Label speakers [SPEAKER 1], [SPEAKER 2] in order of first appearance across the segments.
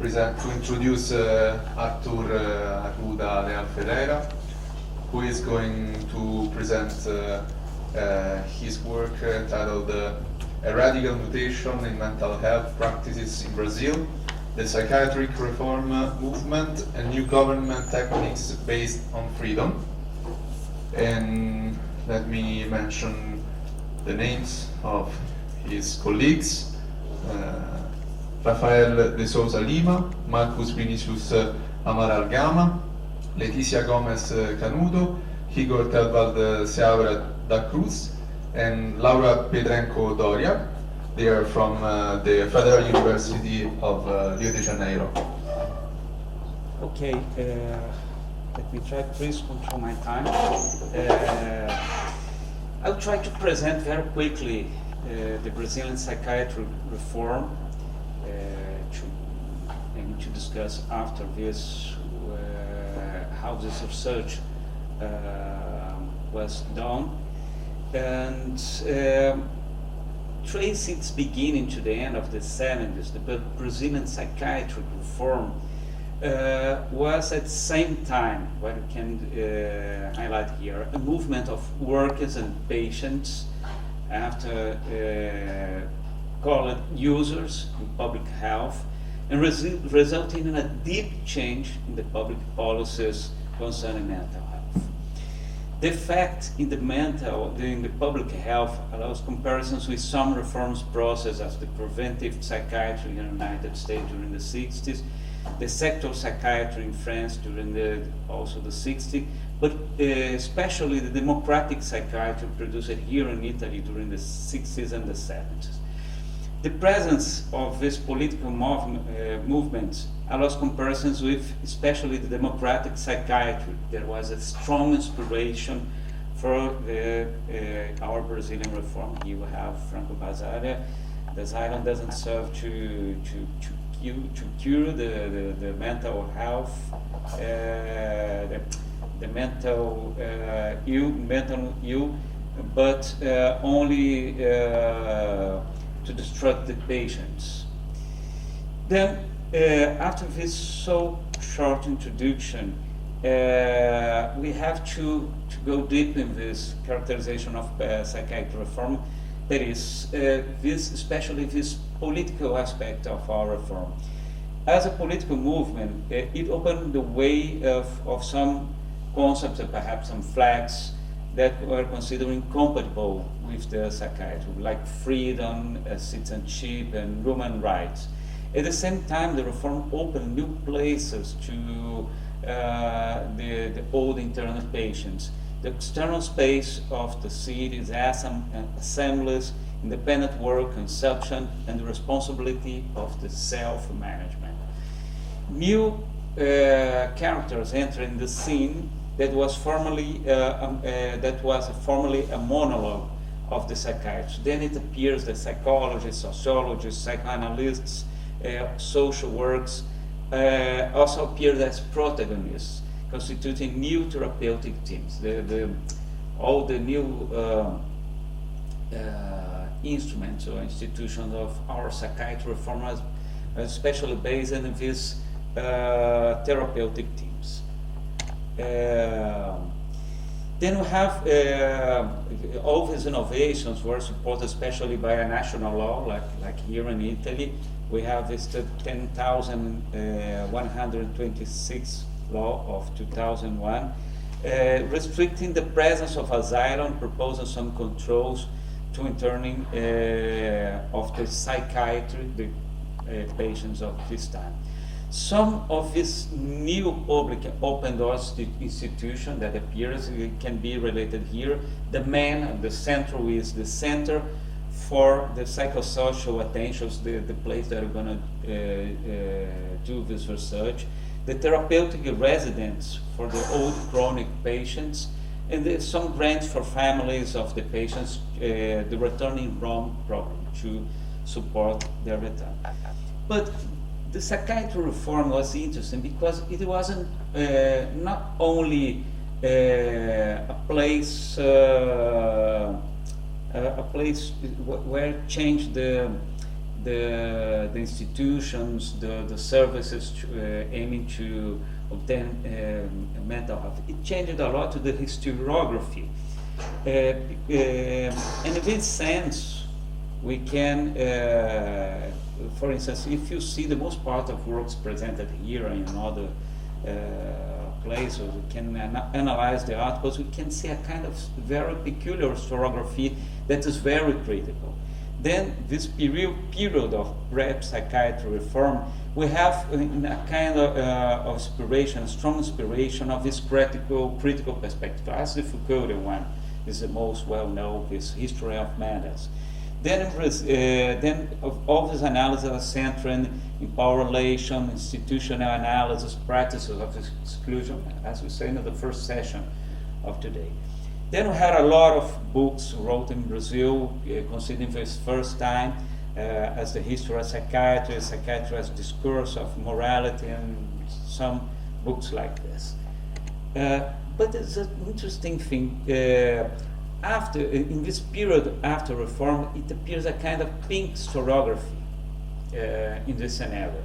[SPEAKER 1] to introduce Arruda Leal Ferreira, who is going to present his work titled A Radical Mutation in Mental Health Practices in Brazil, the Psychiatric Reform Movement, and New Government Techniques Based on Freedom. And let me mention the names of his colleagues: Rafael de Sousa Lima, Marcus Vinícius Amaral Gama, Letícia Gomes Canuto, Higor Theobald Seabra da Cruz, and Laura Petrenko Doria. They are from the Federal University of Rio de Janeiro.
[SPEAKER 2] Okay, let me try to please control my time. I'll try to present very quickly the Brazilian psychiatry reform and to discuss after this how this research was done, and trace its beginning to the end of the 70s. The Brazilian psychiatric reform was at the same time, what we can highlight here, a movement of workers and patients after called users in public health, and resulting in a deep change in the public policies concerning mental health. The effect in the public health allows comparisons with some reforms process as the preventive psychiatry in the United States during the 60s, the sector psychiatry in France during also the 60s, but especially the democratic psychiatry produced here in Italy during the 60s and the 70s. The presence of this political movement allows comparisons with especially the democratic psychiatry. There was a strong inspiration for our Brazilian reform. You have Franco Basaglia. The asylum doesn't serve to cure the mental health, the mental ill, but only to destruct the patients. Then, after this so short introduction, we have to go deep in this characterization of psychiatric reform. That is, especially this political aspect of our reform. As a political movement, it opened the way of some concepts and perhaps some flags that were considered incompatible with the psychiatry, like freedom, citizenship, and human rights. At the same time, the reform opened new places to the old internal patients. The external space of the cities, assemblies, independent work, consumption, and the responsibility of the self-management. New characters entering the scene that was formerly a monologue of the psychiatrist. Then it appears that psychologists, sociologists, psychoanalysts, social works also appeared as protagonists, constituting new therapeutic teams. All the new instruments or institutions of our psychiatry reform are especially based on these therapeutic teams. Then we have all these innovations were supported especially by a national law, like here in Italy. We have this 10,126 law of 2001, restricting the presence of asylum, proposing some controls to interning of the psychiatry, the patients of this time. Some of these new public open doors institution that appears can be related here. The center is the center for the psychosocial attentions, the place that we're going to do this research. The therapeutic residence for the old chronic patients, and there's some grants for families of the patients, the returning Rome program to support their return. But the psychiatry reform was interesting because it wasn't not only a place where changed the the institutions, the services aiming to obtain mental health. It changed a lot to the historiography. And in this sense, we can, for instance, if you see the most part of works presented here and in other places, we can analyze the articles, we can see a kind of very peculiar historiography that is very critical. Then this period of rap psychiatry reform, we have a kind of inspiration, strong inspiration of this critical perspective. As the Foucault one is the most well-known, this history of madness. Then all these analyses are centered in power relation, institutional analysis, practices of exclusion, as we say in the first session of today. Then we had a lot of books wrote in Brazil, considering this first time as the history of psychiatry as discourse of morality, and some books like this. But it's an interesting thing. In this period after reform, it appears a kind of pink historiography in this scenario.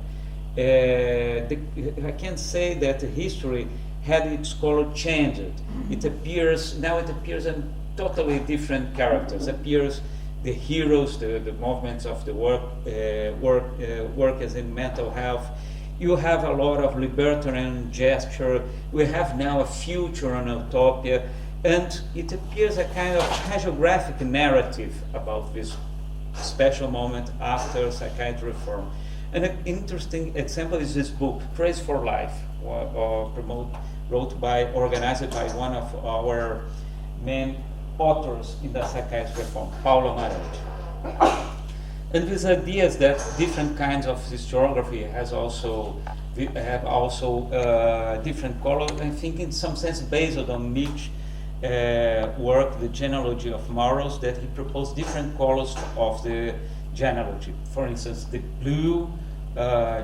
[SPEAKER 2] I can say that history had its color changed. It appears in totally different characters. Appears the heroes, the movements of the workers in mental health. You have a lot of libertarian gesture. We have now a future and utopia, and it appears a kind of hagiographic narrative about this special moment after psychiatry reform. And an interesting example is this book, Crazy for Life, organized by one of our main authors in the psychiatry reform, Paulo Amaral. And these ideas that different kinds of historiography have also different colors, I think in some sense based on Nietzsche's work, the genealogy of morals, that he proposed different colors of the genealogy. For instance, the blue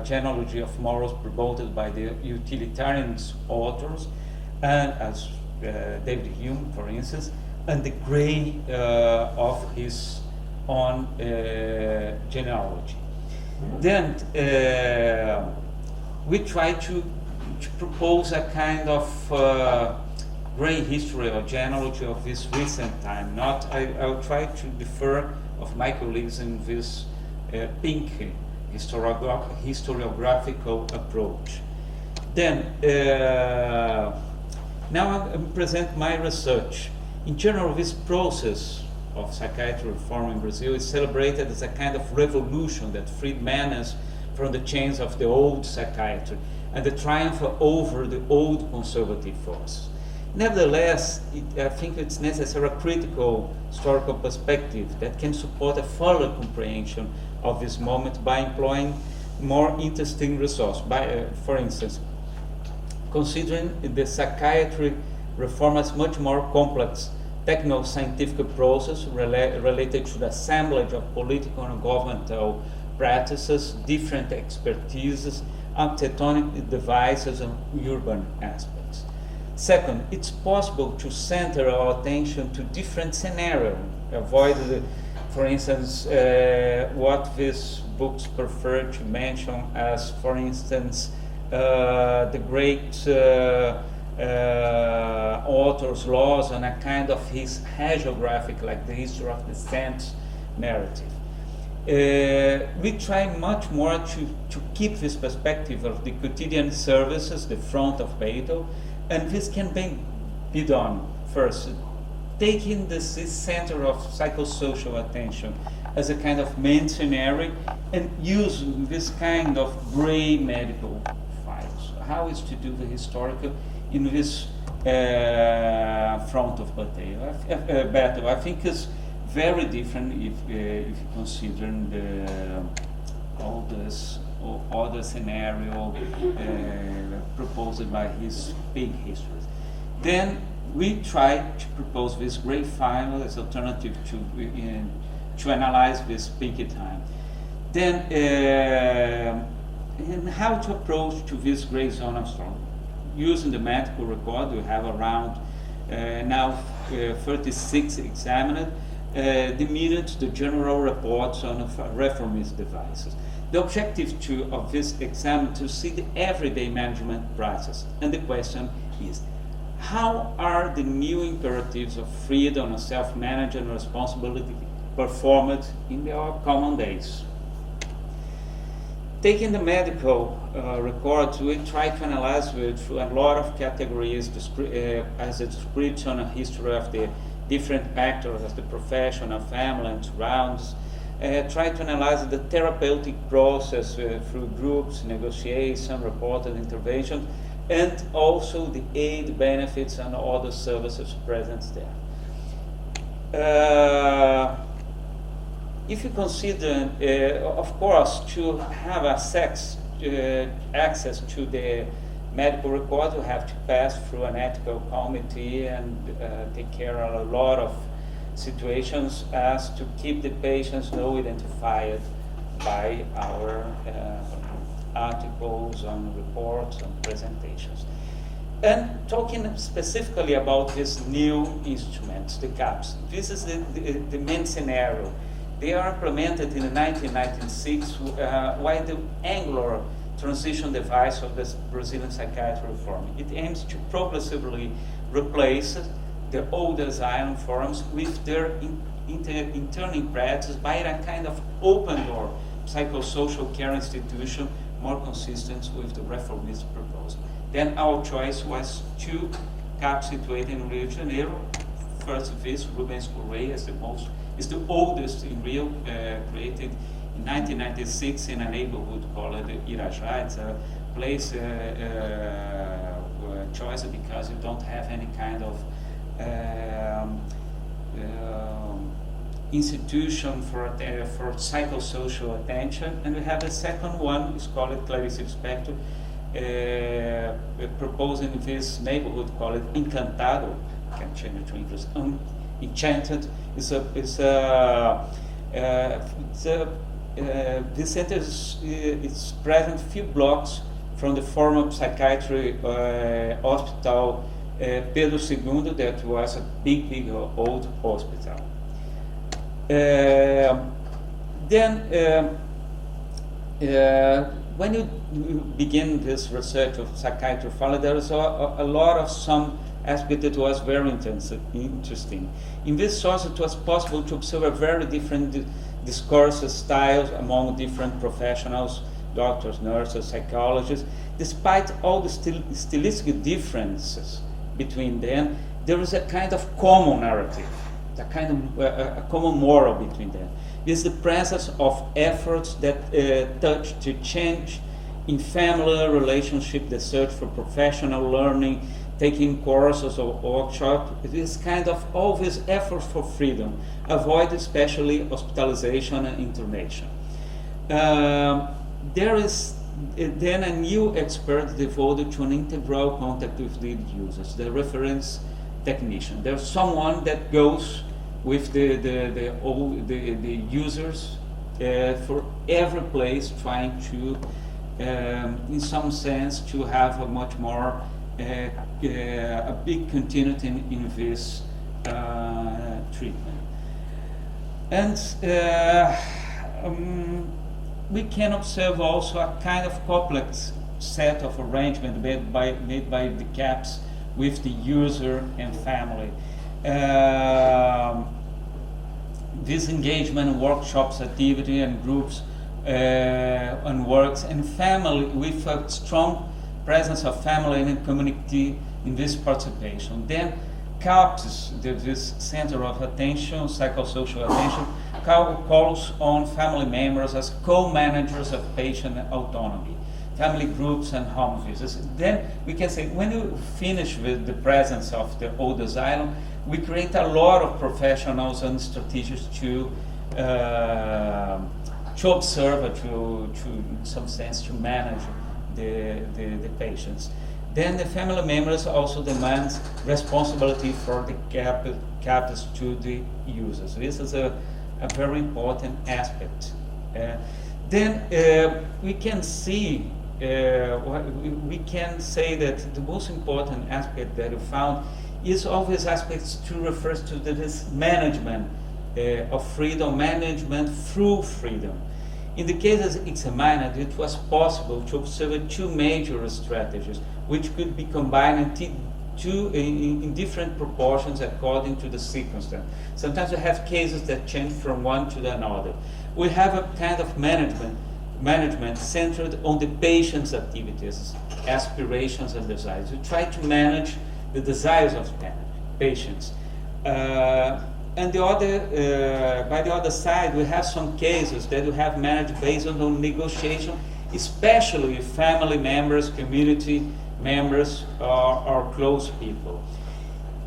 [SPEAKER 2] genealogy of morals promoted by the utilitarian authors, and as David Hume, for instance, and the gray of his own genealogy. Then we try to propose a kind of gray history or genealogy of this recent time. I'll try to defer of my colleagues in this pink historiographical approach. Then, now I present my research. In general, this process of psychiatry reform in Brazil is celebrated as a kind of revolution that freed madness from the chains of the old psychiatry and the triumph over the old conservative force. Nevertheless, I think it's necessary a critical historical perspective that can support a further comprehension of this moment by employing more interesting resources. For instance, considering the psychiatry reform as much more complex techno-scientific process related to the assemblage of political and governmental practices, different expertises, architectonic devices, and urban aspects. Second, it's possible to center our attention to different scenarios, avoid, for instance, what these books prefer to mention as, for instance, the great author's laws and a kind of his hagiographic, like the history of the sense narrative. We try much more to keep this perspective of the quotidian services, the front of battle, and this can be done first, taking this center of psychosocial attention as a kind of main scenario and using this kind of gray medical files. How is to do the historical in this front of battle? I think it's very different if you consider all this other scenario proposed by his big histories. Then we try to propose this great file as alternative to analyze this pinky time. Then and how to approach to this gray zone of struggle. Using the medical record, we have around now 36 examined, the minutes, the general reports on reformist devices. The objective of this exam is to see the everyday management process. And the question is, how are the new imperatives of freedom and self-management and responsibility performed in our common days? Taking the medical records, we try to analyze through a lot of categories as a description and history of the different actors of the profession, of family and surrounds. Try to analyze the therapeutic process through groups, negotiation, reported intervention, and also the aid benefits and other services present there. If you consider, of course, to have access to the medical record, you have to pass through an ethical committee and take care of a lot of situations as to keep the patients identified by our articles and reports and presentations. And talking specifically about these new instruments, the CAPs, this is the main scenario. They are implemented in 1996 while the angular transition device of the Brazilian psychiatry reform. It aims to progressively replace the old asylum forms with their interning practice by a kind of open door psychosocial care institution more consistent with the reformist proposal. Then our choice was two CAPs situated in Rio de Janeiro. First of this, Rubens Corrêa is the oldest in Rio, created in 1996 in a neighborhood called Irajá. It's a place choice because you don't have any kind of institution for psychosocial attention. And we have the second one, it's called Clarice Lispector, proposing this neighborhood called Encantado. I can change it to English. Enchanted. This center is present a few blocks from the former psychiatry hospital Pedro II, that was a big old hospital. When you begin this research of psychiatry, there is a lot of some aspect that was very interesting. In this source, it was possible to observe a very different discourse styles among different professionals, doctors, nurses, psychologists. Despite all the stylistic differences between them, there is a kind of common narrative, a kind of a common moral between them. It is the presence of efforts that touch to change in family relationship, the search for professional learning, taking courses or workshops. It is kind of all these efforts for freedom, avoid especially hospitalization and internation. There is then a new expert devoted to an integral contact with the users, the reference technician. There's someone that goes with the users for every place, trying to, in some sense, to have a much more a big continuity in this treatment. And we can observe also a kind of complex set of arrangement made by the CAPs with the user and family. This engagement, workshops, activity, and groups and works, and family with a strong presence of family and community in this participation. Then CAPS, this center of attention, psychosocial attention, calls on family members as co-managers of patient autonomy, family groups and home visits. Then we can say, when you finish with the presence of the old asylum, we create a lot of professionals and strategies to observe, to in some sense, to manage the patients. Then the family members also demand responsibility for the CAPs to the users. This is a very important aspect. Then we can see, we can say that the most important aspect that we found is all these aspects to refer to this management of freedom management through freedom. In the cases examined, it was possible to observe two major strategies, which could be combined in different proportions according to the circumstance. Sometimes we have cases that change from one to another. We have a kind of management centered on the patient's activities, aspirations, and desires. We try to manage the desires of patients. And by the other side, we have some cases that we have managed based on negotiation, especially with family members, community members, or close people.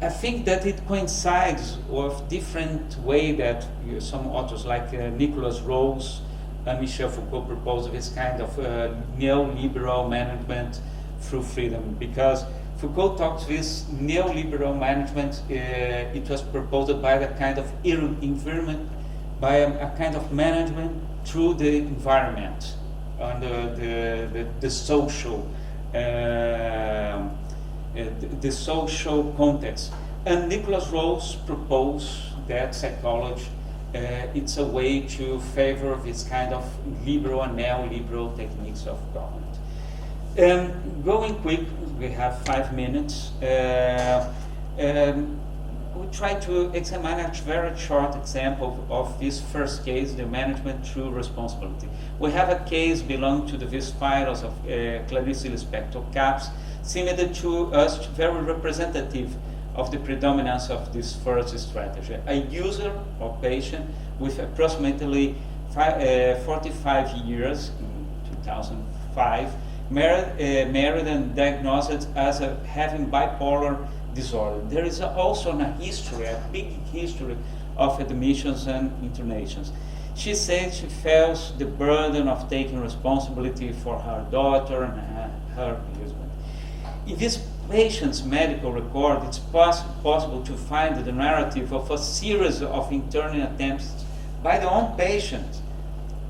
[SPEAKER 2] I think that it coincides with different way that some authors like Nicholas Rose and Michel Foucault proposed this kind of neoliberal management through freedom, because Foucault talks this neoliberal management, it was proposed by the kind of environment, by a kind of management through the environment, and the social context. And Nicholas Rose proposed that psychology, it's a way to favor this kind of liberal and neoliberal techniques of government. Going quick, we have 5 minutes. We try to examine a very short example of this first case, the management through responsibility. We have a case belonging to the Vice-Spirals of Clarice Lispector CAPS, similar to us, very representative of the predominance of this first strategy. A user or patient with approximately 45 years in 2005, married and diagnosed as having bipolar disorder. There is also a big history of admissions and internations. She said she feels the burden of taking responsibility for her daughter and her husband. In this patient's medical record, it's possible to find the narrative of a series of internal attempts by the own patient.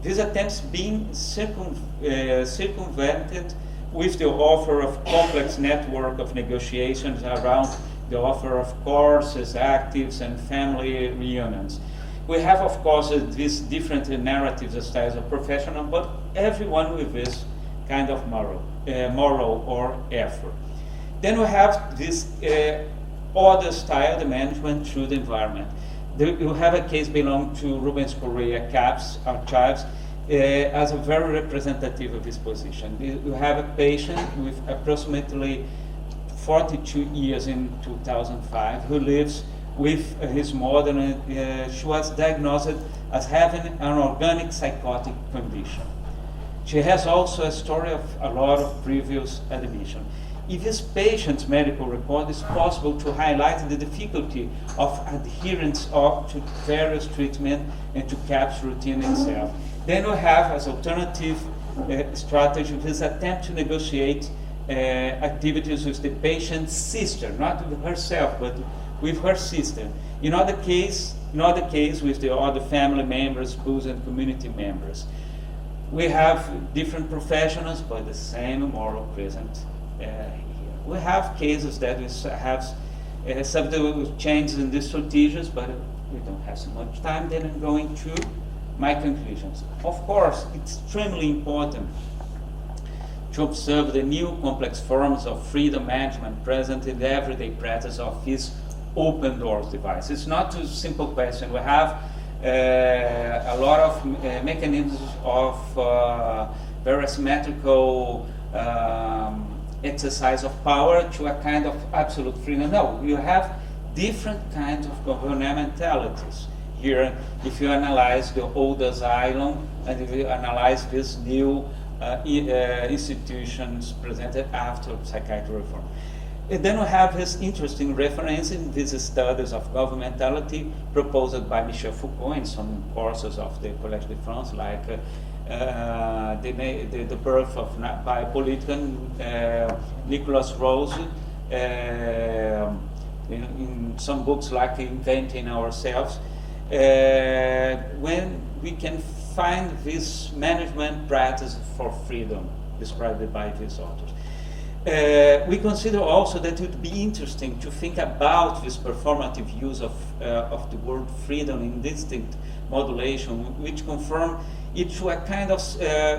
[SPEAKER 2] These attempts being circumvented with the offer of complex network of negotiations around the offer of courses, actives, and family reunions. We have, of course, these different narratives styles of professional, but everyone with this kind of moral or effort. Then we have this other style, the management through the environment. You have a case belonging to Rubens Corrêa, CAPS, Archives, as a very representative of this position. You have a patient with approximately 42 years in 2005 who lives with his mother, and she was diagnosed as having an organic psychotic condition. She has also a story of a lot of previous admission. In this patient's medical record, it's possible to highlight the difficulty of adherence to various treatment and to CAPS routine itself. Then we have as alternative strategy this attempt to negotiate activities with the patient's sister, not with herself, but with her sister. In other case with the other family members, spouse, and community members. We have different professionals, but the same moral present here. We have cases that we have subtle changes in these strategies, but we don't have so much time. Then I'm going to my conclusions. Of course, it's extremely important to observe the new complex forms of freedom management present in the everyday practice of this open doors device. It's not a simple question. We have a lot of mechanisms of very symmetrical exercise of power to a kind of absolute freedom. No, you have different kinds of governmentalities. Here, if you analyze the old asylum and if you analyze these new institutions presented after psychiatry reform. And then we have this interesting reference in these studies of governmentality proposed by Michel Foucault in some courses of the Collège de France, like the birth of biopolitical, Nicholas Rose, in some books like Inventing Ourselves, when we can find this management practice for freedom described by these authors. We consider also that it would be interesting to think about this performative use of the word freedom in distinct modulation, which conform it to a kind of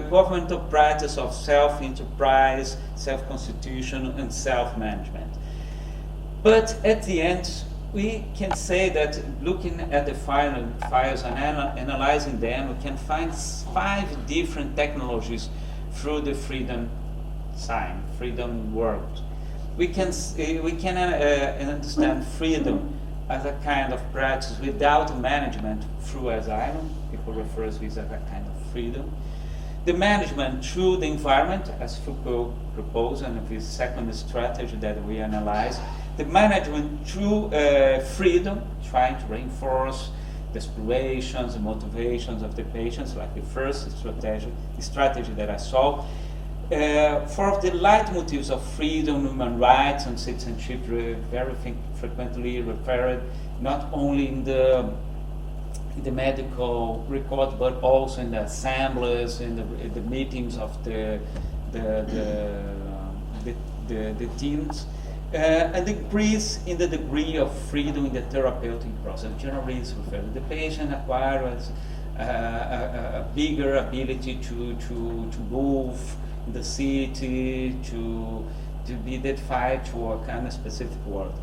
[SPEAKER 2] governmental practice of self-enterprise, self-constitution, and self-management. But at the end, we can say that looking at the files and analyzing them, we can find 5 different technologies through the freedom sign, freedom world. We can understand freedom as a kind of practice without management through asylum. People refer to this as a kind of freedom. The management through the environment, as Foucault proposed, and this second strategy that we analyze. The management through freedom, trying to reinforce the aspirations, the motivations of the patients, like the first strategy that I saw. For the leitmotifs of freedom, human rights, and citizenship, very frequently referred not only in the medical record, but also in the assemblies, in the meetings of the teams, and increase in the degree of freedom in the therapeutic process. Generally, it's referred the patient acquires a bigger ability to move in the city, to be identified to a kind of specific world.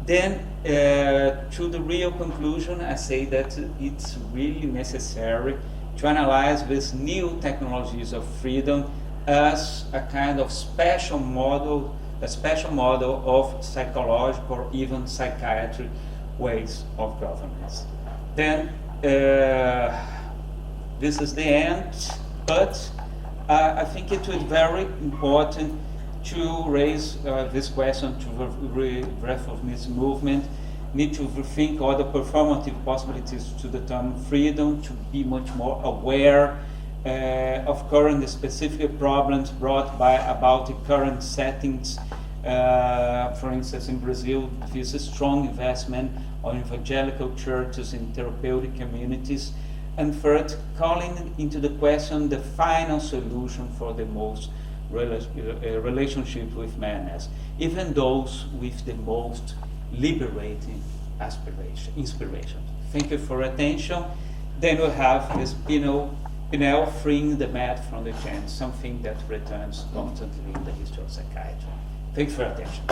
[SPEAKER 2] Then, to the real conclusion, I say that it's really necessary to analyze these new technologies of freedom as a kind of special model of psychological or even psychiatric ways of governance. Then, this is the end, but I think it was very important to raise this question to the reformist movement, need to rethink all the performative possibilities to the term freedom, to be much more aware of current specific problems brought about the current settings. For instance, in Brazil, there's a strong investment on evangelical churches in therapeutic communities. And third, calling into the question the final solution for the most relationship with madness, even those with the most liberating inspiration. Thank you for your attention. Then we have this Pinel freeing the mad from the chain, something that returns constantly in the history of psychiatry. Thank you for your attention.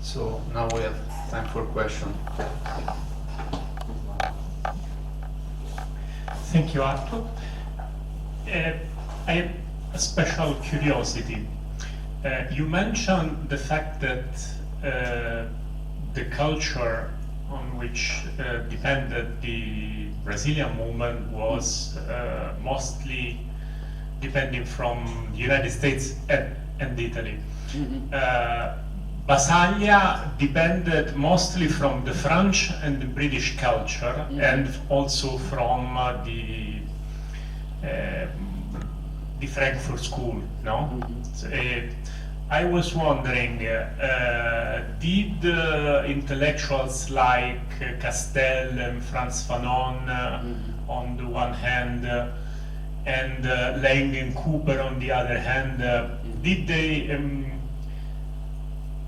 [SPEAKER 1] So now we have time for questions.
[SPEAKER 3] Thank you, Arthur. I have a special curiosity. You mentioned the fact that the culture on which depended the Brazilian movement was mostly depending from the United States and Italy.
[SPEAKER 2] Mm-hmm.
[SPEAKER 3] Basaglia depended mostly from the French and the British culture, mm-hmm. and also from the Frankfurt School, no? Mm-hmm. I was wondering, did intellectuals like Castel and Franz Fanon mm-hmm. on the one hand, and Lang and Cooper on the other hand, mm-hmm. did they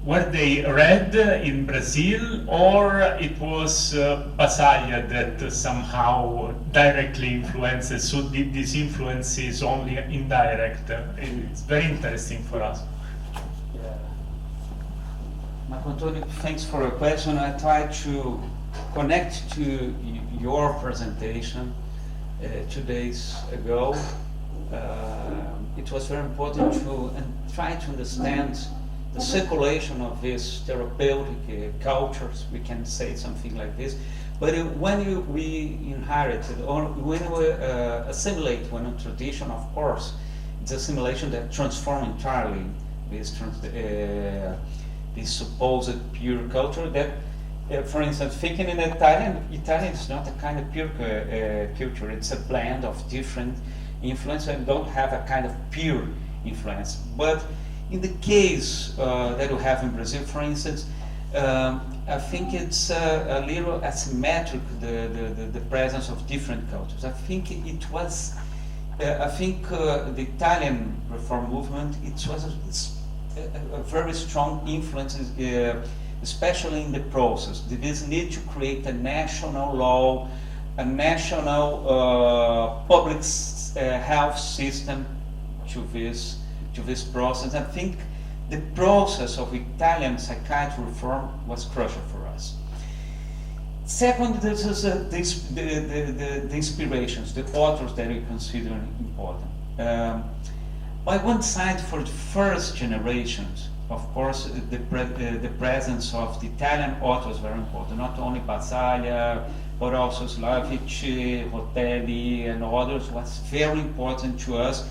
[SPEAKER 3] were they read in Brazil, or it was Basaglia that somehow directly influences? So did this influence is only indirect? It's very interesting for us.
[SPEAKER 2] Marco Antonio, thanks for your question. I tried to connect to your presentation 2 days ago. It was very important to try to understand the circulation of these therapeutic cultures, we can say something like this. But when we inherited, or when we assimilate one tradition, of course, it's assimilation that transforms entirely this supposed pure culture that, for instance, thinking in Italian is not a kind of pure culture, it's a blend of different influence and don't have a kind of pure influence. But in the case that we have in Brazil, for instance, I think it's a little asymmetric, the presence of different cultures. I think it was I think the Italian reform movement, it was a very strong influence, especially in the process. This need to create a national law, a national public health system to this process. I think the process of Italian psychiatry reform was crucial for us. Second, this is the inspirations, the authors that we consider important. By one side, for the first generations, of course, the presence of the Italian authors was very important, not only Basaglia, but also Slavici, Rotelli, and others was very important to us.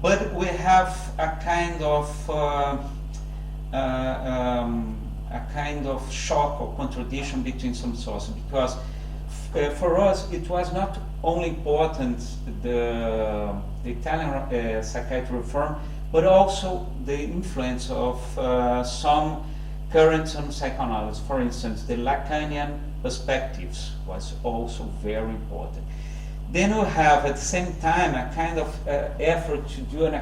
[SPEAKER 2] But we have a kind of shock or contradiction between some sources, because for us it was not only important the Italian psychiatry reform, but also the influence of some currents in psychoanalysis. For instance, the Lacanian perspectives was also very important. Then we have at the same time a kind of effort to do an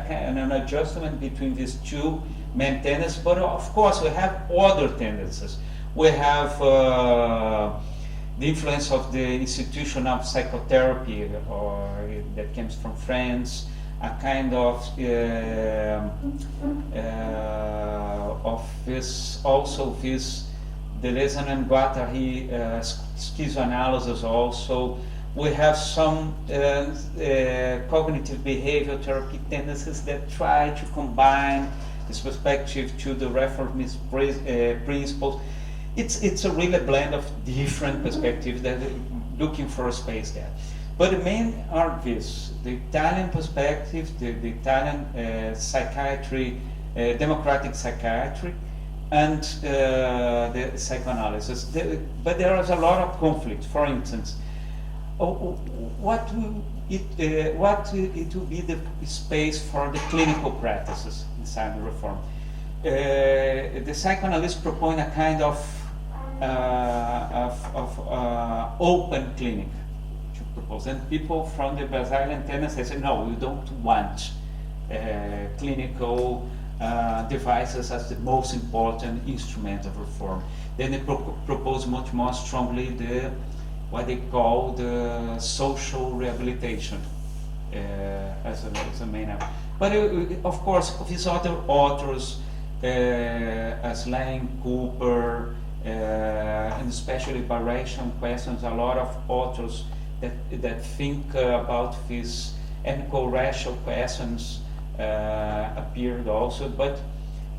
[SPEAKER 2] adjustment between these two main tendencies, but of course we have other tendencies. We have the influence of the institution of psychotherapy, or that comes from France, a kind of this, also this Deleuze and Guattari schizoanalysis also. We have some cognitive behavior therapy tendencies that try to combine this perspective to the reformist principles. It's a really blend of different perspectives that are looking for a space there. But the main are this: the Italian perspective, the Italian psychiatry, democratic psychiatry, and the psychoanalysis. But there is a lot of conflict. For instance, what it will be the space for the clinical practices inside the reform? The psychoanalysts propose a kind of open clinic to propose, and people from the Basaglia tendency say, no, we don't want clinical devices as the most important instrument of reform. Then they propose much more strongly what they call the social rehabilitation as a main effort. But of course, these other authors, as Lang, Cooper, and especially variation questions, a lot of authors that think about this, and co-racial questions appeared also. But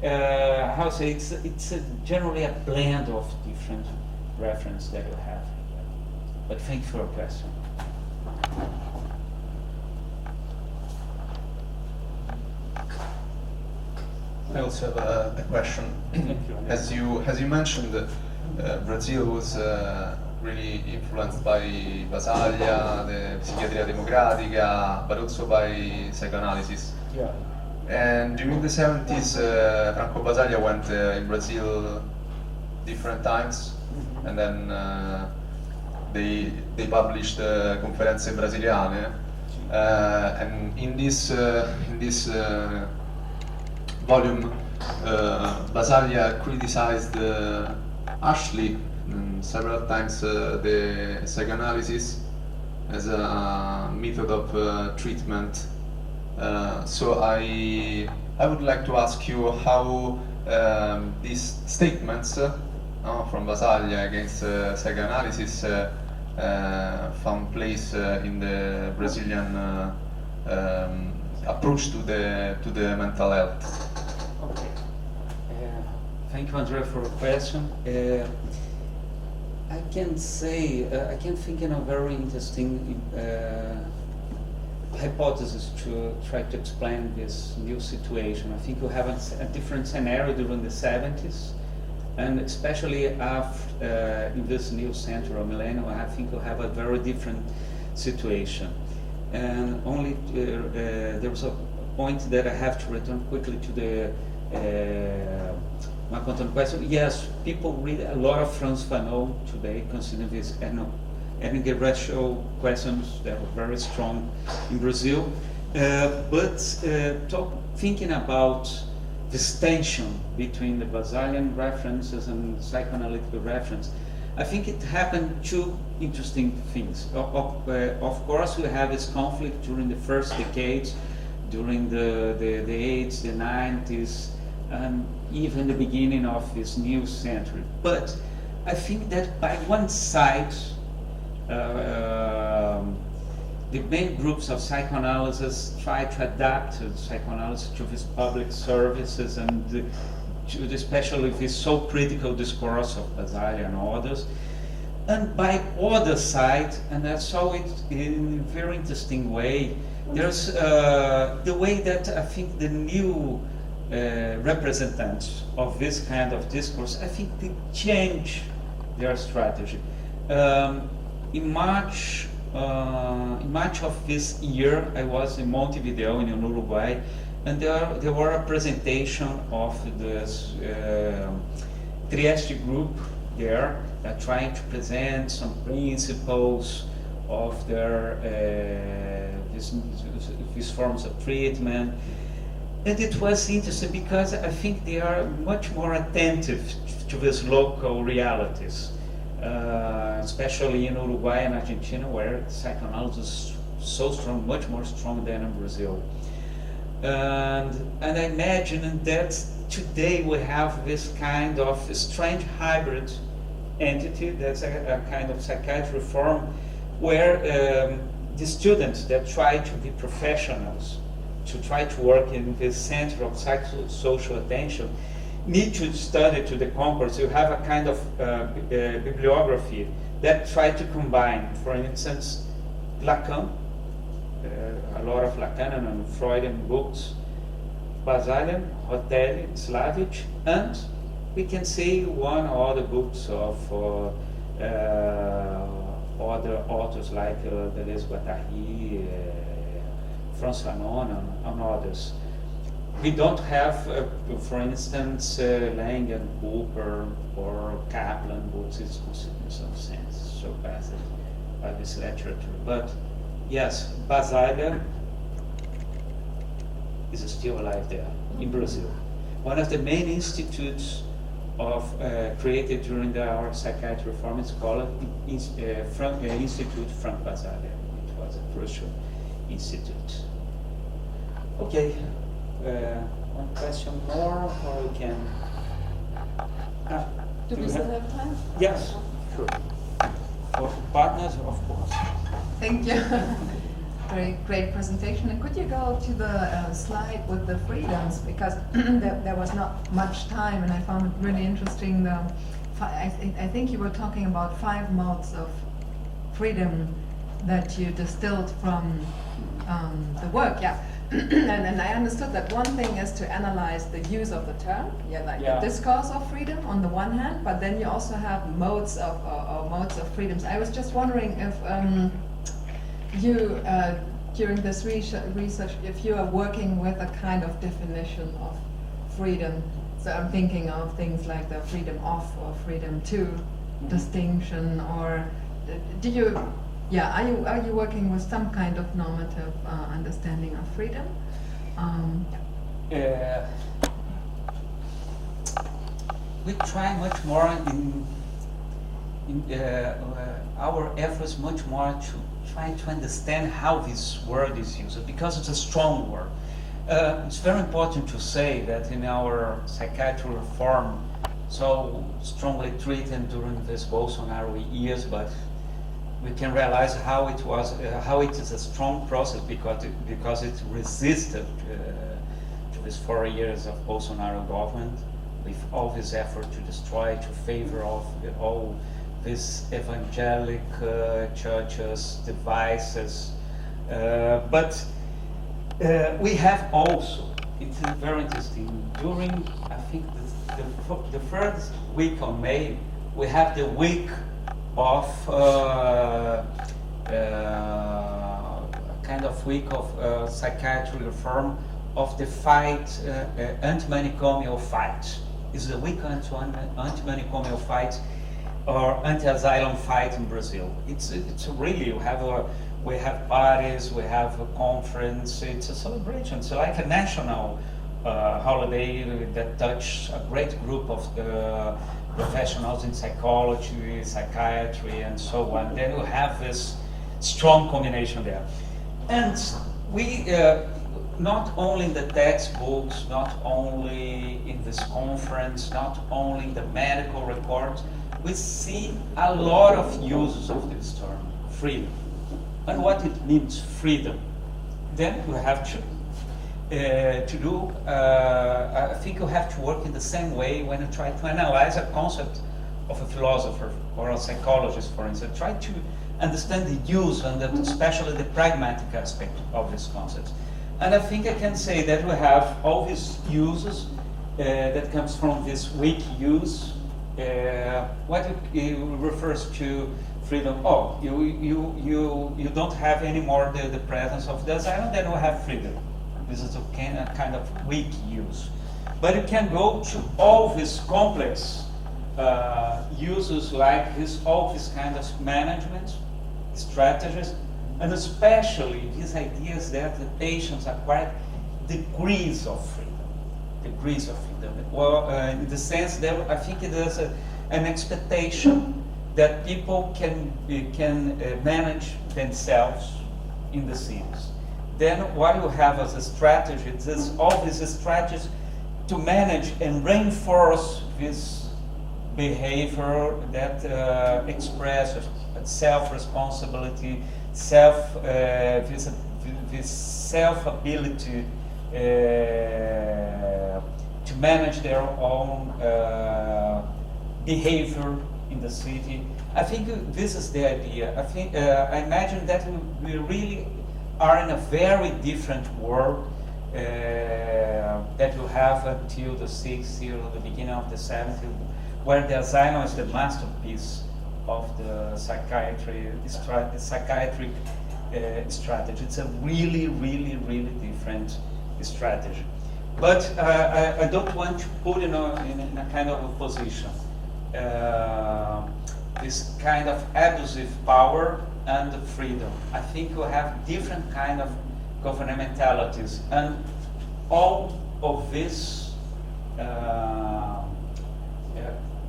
[SPEAKER 2] how to say, it's generally a blend of different references that you have. But thank you for your question.
[SPEAKER 1] I also have a question. As you mentioned, Brazil was really influenced by Basaglia, the Psichiatria Democratica, but also by psychoanalysis.
[SPEAKER 2] Yeah.
[SPEAKER 1] And during the 70s, Franco Basaglia went in Brazil different times, and then they published Conferenze Brasiliane, and in this volume, Basaglia criticized harshly several times the psychoanalysis as a method of treatment. So I would like to ask you how these statements from Basaglia against psychoanalysis found place in the Brazilian approach to the mental health.
[SPEAKER 2] Okay. Thank you, Andrea, for the question. I can say I can think in a very interesting hypothesis to try to explain this new situation. I think you have a different scenario during the 70s, and especially after in this new century or millennium, I think you have a very different situation. And only there was a point that I have to return quickly to the my content question. Yes, people read a lot of Franz Fanon today, considering this racial questions that were very strong in Brazil. Thinking about this tension between the Basaglian references and psychoanalytical reference, I think it happened two interesting things. Of course, we have this conflict during the first decades, during the 80s, the 90s, and even the beginning of this new century. But I think that by one side, the main groups of psychoanalysis try to adapt psychoanalysis to these public services and especially this so critical discourse of Basaglia and others. And by other side, and I saw it in a very interesting way, there's the way that I think the new representatives of this kind of discourse, I think they change their strategy. In March of this year, I was in Montevideo in Uruguay, and there were a presentation of this Trieste group there, trying to present some principles of their these forms of treatment. And it was interesting because I think they are much more attentive to these local realities, especially in Uruguay and Argentina, where psychoanalysis is so strong, much more strong than in Brazil. And I imagine that today we have this kind of strange hybrid entity that's a kind of psychiatry form where the students that try to be professionals, to try to work in this center of psychosocial attention, need to study to the concourse. You have a kind of bibliography that try to combine, for instance, Lacan, a lot of Lacanian and Freudian books, Basaglia, Rotelli, Slavic, and we can see one or other books of other authors like Deleuze-Guattari, Franz Fanon, and others. We don't have, for instance, Lang and Cooper or Kaplan books in some sense, so passed by this literature. But yes, Basaglia is still alive there in Brazil. One of the main institutes of created during our psychiatry reform is called Institute Franco Basaglia. It was a crucial institute. Okay, one question more, or we can.
[SPEAKER 4] Do we still have time?
[SPEAKER 2] Yes, sure. For partners, of course.
[SPEAKER 4] Thank you. Very great presentation. And could you go to the slide with the freedoms, because there was not much time, and I found it really interesting. I think you were talking about 5 modes of freedom that you distilled from the work, yeah. And I understood that one thing is to analyze the use of the term, the discourse of freedom on the one hand, but then you also have modes of freedoms. I was just wondering if you, during this research, if you are working with a kind of definition of freedom. So I'm thinking of things like the freedom of or freedom to distinction, or do you? Yeah, are you working with some kind of normative understanding of freedom?
[SPEAKER 2] We try much more in our efforts much more to try to understand how this word is used, because it's a strong word. It's very important to say that in our psychiatry reform, so strongly treated during this Bolsonaro years, but we can realize how it was, how it is a strong process because it resisted to these 4 years of Bolsonaro government, with all this effort to destroy, to favor of all these evangelic churches, devices. But we have also, it's very interesting, during, I think, the first week of May, we have the week of kind of week of psychiatry reform of the fight, anti-manicomial fight. It's the week anti-manicomial fight or anti-asylum fight in Brazil. It's really, you have we have parties, we have a conference, it's a celebration. It's like a national holiday that touch a great group of the professionals in psychology, psychiatry, and so on. Then you have this strong combination there. And we, not only in the textbooks, not only in this conference, not only in the medical records, we see a lot of uses of this term, freedom. And what it means, freedom. Then we have to do, I think you have to work in the same way when you try to analyze a concept of a philosopher or a psychologist, for instance. Try to understand the use and especially the pragmatic aspect of these concepts. And I think I can say that we have all these uses that comes from this weak use. What it refers to freedom. Oh, you don't have anymore the presence of the asylum, then we have freedom. This is a kind of weak use. But it can go to all these complex uses like all these kind of management strategies, and especially these ideas that the patients acquire degrees of freedom. Degrees of freedom. Well, in the sense that I think there's an expectation that people can manage themselves in the cities. Then what you have as a strategy is all these strategies to manage and reinforce this behavior that expresses self-responsibility, this self-ability to manage their own behavior in the city. I think this is the idea. I imagine that we really are in a very different world that you have until the 60s or the beginning of the 70s, where the asylum is the masterpiece of the psychiatric strategy. It's a really, really, really different strategy. But I don't want to put in a kind of a position this kind of abusive power and freedom. I think we have different kind of governmentalities, and all of this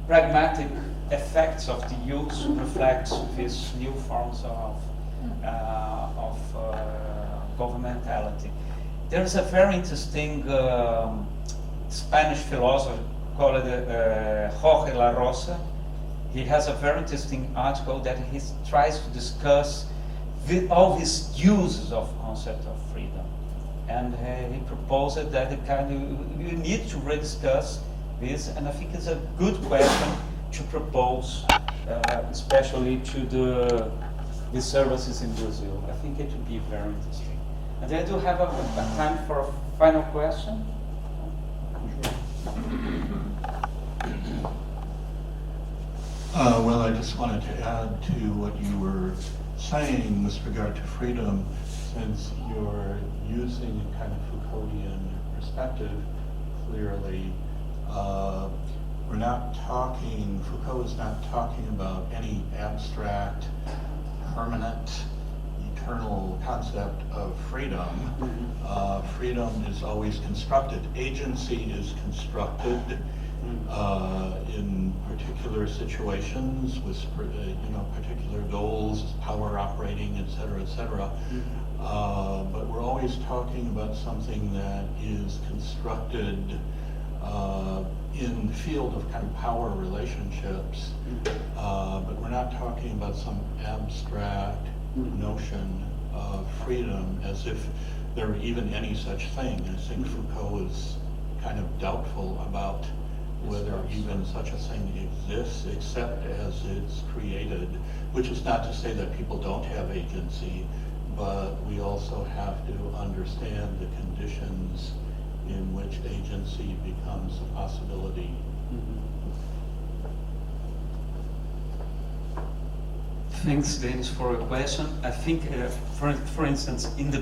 [SPEAKER 2] pragmatic effects of the use reflects these new forms of governmentality. There's a very interesting Spanish philosopher called Jorge La Rosa. He has a very interesting article that he tries to discuss all these uses of concept of freedom, and he proposed that you need to rediscuss this, and I think it's a good question to propose, especially to the services in Brazil. I think it would be very interesting. And I do have a time for a final question.
[SPEAKER 5] Well, I just wanted to add to what you were saying with regard to freedom, since you're using a kind of Foucauldian perspective, clearly, we're not talking, Foucault is not talking about any abstract, permanent, eternal concept of freedom. Freedom is always constructed. Agency is constructed in particular situations with particular goals, power operating, et cetera, but we're always talking about something that is constructed in the field of kind of power relationships, but we're not talking about some abstract notion of freedom as if there were even any such thing. I think Foucault is kind of doubtful about whether even such a thing exists, except as it's created, which is not to say that people don't have agency, but we also have to understand the conditions in which agency becomes a possibility.
[SPEAKER 2] Thanks, Dennis, for your question. I think, for instance, in the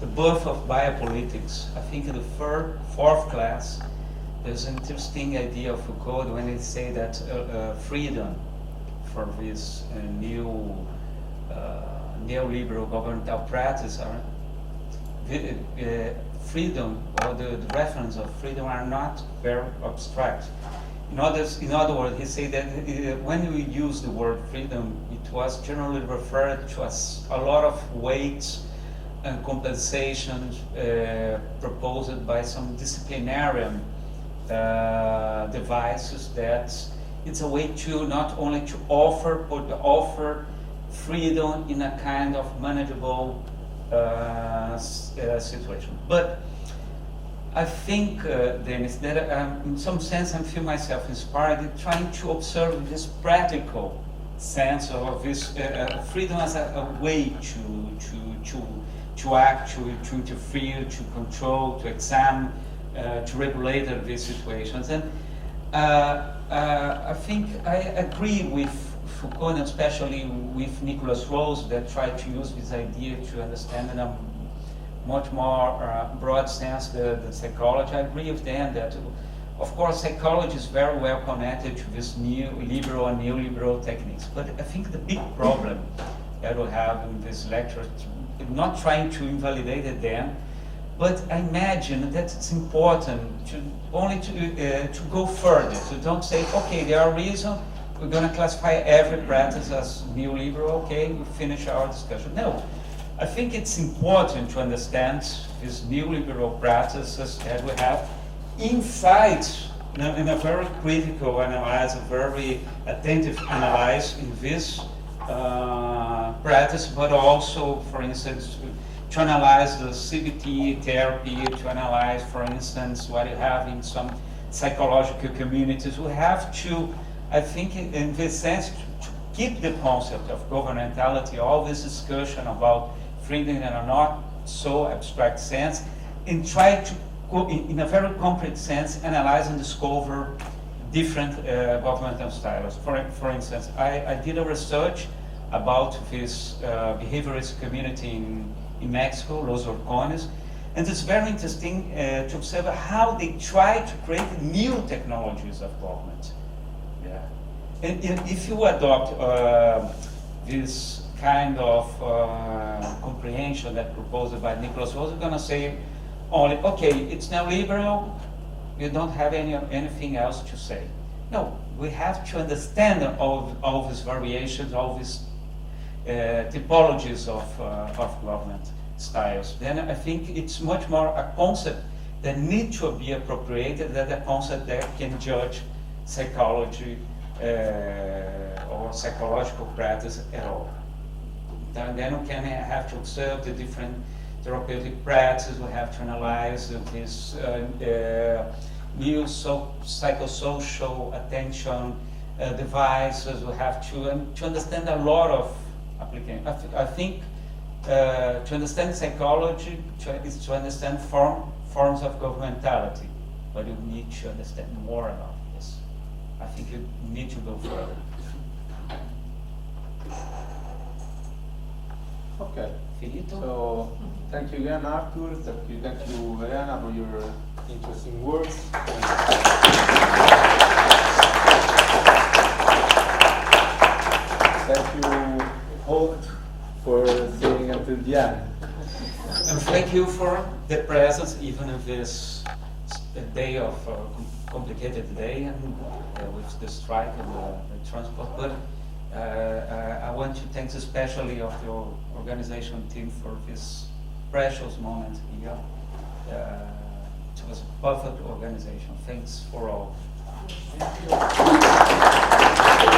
[SPEAKER 2] birth of biopolitics, I think in the fourth class, there's an interesting idea of Foucault when they say that freedom for this new neoliberal governmental practice are freedom, or the reference of freedom, are not very abstract. In other words, he said that when we use the word freedom, it was generally referred to as a lot of weights and compensations proposed by some disciplinarian devices, that it's a way to not only to offer, but to offer freedom in a kind of manageable situation. But I think, Dennis, that in some sense I feel myself inspired in trying to observe this practical sense of this freedom as a way to act, to interfere, to control, to examine, to regulate these situations. And I think I agree with Foucault, and especially with Nicholas Rose, that tried to use this idea to understand in a much more broad sense the psychology. I agree with them that, of course, psychology is very well connected to this new liberal and neoliberal techniques. But I think the big problem that we have in this lecture, I'm not trying to invalidate them, but I imagine that it's important to go further, to don't say, okay, there are reasons, we're going to classify every practice as neoliberal, okay, we finish our discussion. No. I think it's important to understand these neoliberal practices that we have inside, in a very critical analysis, a very attentive analysis in this practice, but also, for instance, to analyze the CBT therapy, to analyze, for instance, what you have in some psychological communities. We have to, I think, in this sense, to keep the concept of governmentality, all this discussion about freedom in a not so abstract sense, and try to, in a very concrete sense, analyze and discover different governmental styles. For instance, I did a research about this behaviorist community in Mexico, Los Horcones, and it's very interesting to observe how they try to create new technologies of government. Yeah. And if you adopt this kind of comprehension that proposed by Nicholas Rose, we're going to say only, okay, it's neoliberal, you don't have anything else to say. No, we have to understand all these variations, all these typologies of government styles. Then I think it's much more a concept that needs to be appropriated than a concept that can judge psychology or psychological practice at all. Then we can have to observe the different therapeutic practices. We have to analyze these new psychosocial attention devices. We have to understand a lot of applications. I think to understand psychology is to understand forms of governmentality, but you need to understand more about this. I think you need to go further.
[SPEAKER 6] Okay.
[SPEAKER 2] Finito?
[SPEAKER 6] So, thank you again, Arthur. Thank you, Verena, for your interesting words. Thank you all for staying until the end.
[SPEAKER 2] And thank you for the presence, even in this day of complicated day, and with the strike and the transport. But I want to thank especially of your organization team for this precious moment here. It was a perfect organization. Thanks for all.
[SPEAKER 6] Thank you.